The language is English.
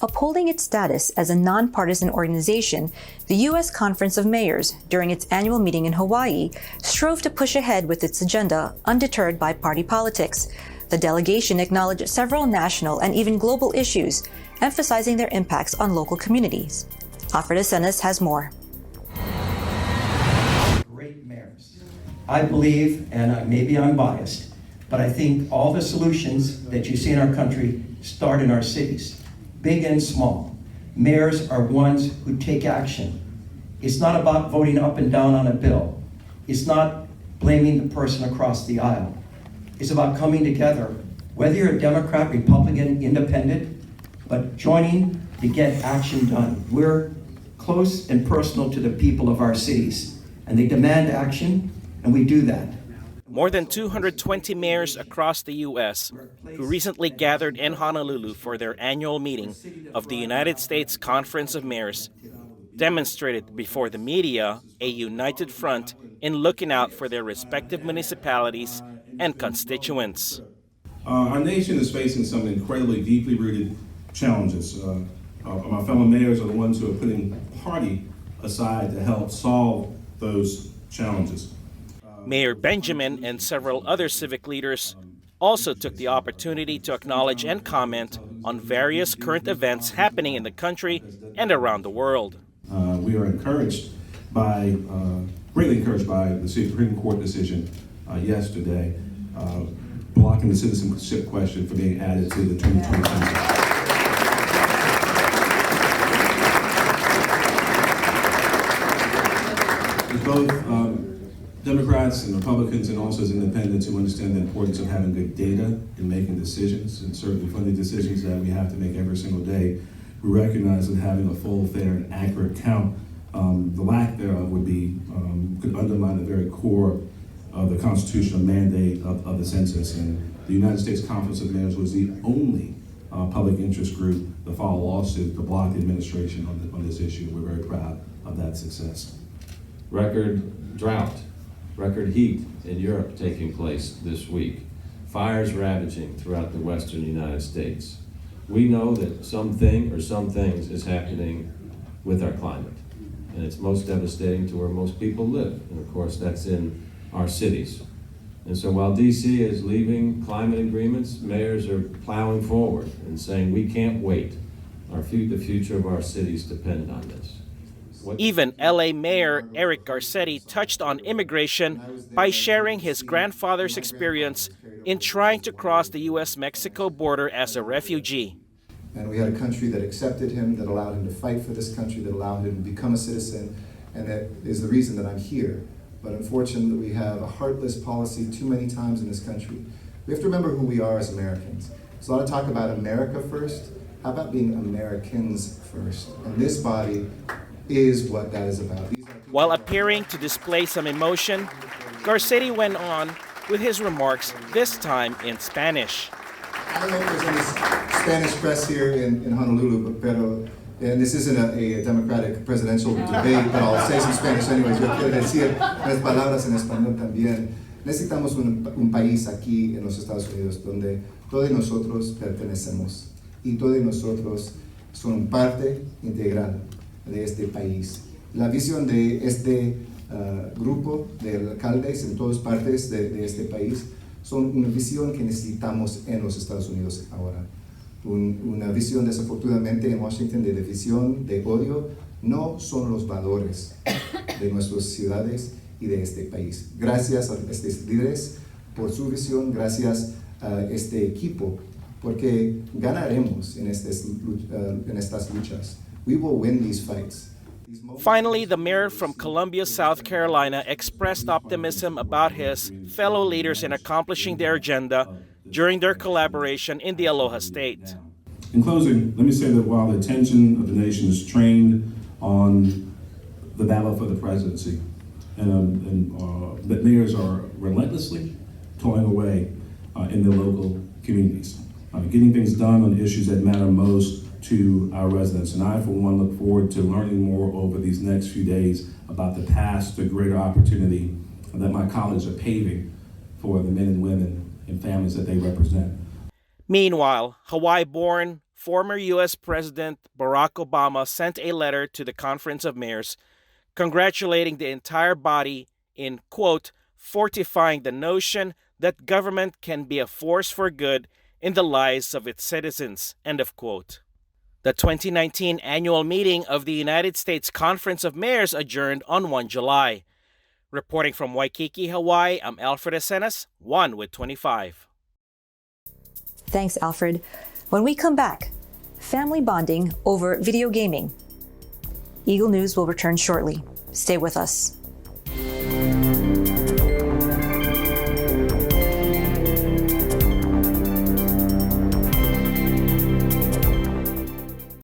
Upholding its status as a nonpartisan organization, the U.S. Conference of Mayors, during its annual meeting in Hawaii, strove to push ahead with its agenda undeterred by party politics. The delegation acknowledged several national and even global issues, emphasizing their impacts on local communities. Alfred Acenas has more. Great mayors. I believe, and maybe I'm biased, but I think all the solutions that you see in our country start in our cities, big and small. Mayors are ones who take action. It's not about voting up and down on a bill. It's not blaming the person across the aisle. It's about coming together, whether you're a Democrat, Republican, Independent, but joining to get action done. We're close and personal to the people of our cities, and they demand action, and we do that. More than 220 mayors across the U.S. who recently gathered in Honolulu for their annual meeting of the United States Conference of Mayors demonstrated before the media a united front in looking out for their respective municipalities and constituents. Our nation is facing some incredibly deeply rooted challenges. My fellow mayors are the ones who are putting party aside to help solve those challenges. Mayor Benjamin and several other civic leaders also took the opportunity to acknowledge and comment on various current events happening in the country and around the world. We are greatly encouraged by the Supreme Court decision yesterday, blocking the citizenship question from being added to the 2020 census. Both Democrats and Republicans and also as independents who understand the importance of having good data in making decisions, and certainly funding decisions that we have to make every single day, we recognize that having a full, fair, and accurate count, the lack thereof could undermine the very core of the constitutional mandate of the census. And the United States Conference of Mayors was the only public interest group to file a lawsuit to block the administration on this issue. We're very proud of that success. Record drought, record heat in Europe taking place this week, fires ravaging throughout the western United States. We know that something or some things is happening with our climate, and it's most devastating to where most people live, and of course that's in our cities. And so while DC is leaving climate agreements, mayors are plowing forward and saying we can't wait. The future of our cities depend on this. Even LA Mayor Eric Garcetti touched on immigration by sharing his grandfather's experience in trying to cross the U.S.-Mexico border as a refugee. And we had a country that accepted him, that allowed him to fight for this country, that allowed him to become a citizen, and that is the reason that I'm here. But unfortunately, we have a heartless policy too many times in this country. We have to remember who we are as Americans. There's a lot of talk about America first. How about being Americans first? And this body is what that is about. While appearing to display some emotion, Garcetti went on with his remarks, this time in Spanish. I don't know if there's any Spanish press here in Honolulu, and this isn't a democratic presidential debate, but I'll say some Spanish anyways. Yo quiero decir unas palabras en español también. Necesitamos un país aquí en los Estados Unidos donde todos nosotros pertenecemos y todos nosotros son parte integral de este país. La visión de este grupo de alcaldes en todas partes de este país son una visión que necesitamos en los Estados Unidos ahora. Una visión desafortunadamente en Washington de división, de odio, no son los valores de nuestras ciudades y de este país. Gracias a estos líderes por su visión, gracias a este equipo, porque ganaremos en estas luchas. We will win these fights. Finally, the mayor from Columbia, South Carolina, expressed optimism about his fellow leaders in accomplishing their agenda during their collaboration in the Aloha State. In closing, let me say that while the attention of the nation is trained on the battle for the presidency, and that mayors are relentlessly toiling away in their local communities, getting things done on issues that matter most to our residents. And I, for one, look forward to learning more over these next few days about the path to greater opportunity that my colleagues are paving for the men and women and families that they represent. Meanwhile, Hawaii-born former U.S. President Barack Obama sent a letter to the Conference of Mayors congratulating the entire body in, quote, fortifying the notion that government can be a force for good in the lives of its citizens, end of quote. The 2019 annual meeting of the United States Conference of Mayors adjourned on 1 July. Reporting from Waikiki, Hawaii, I'm Alfred Acenas, 1 with 25. Thanks, Alfred. When we come back, family bonding over video gaming. Eagle News will return shortly. Stay with us.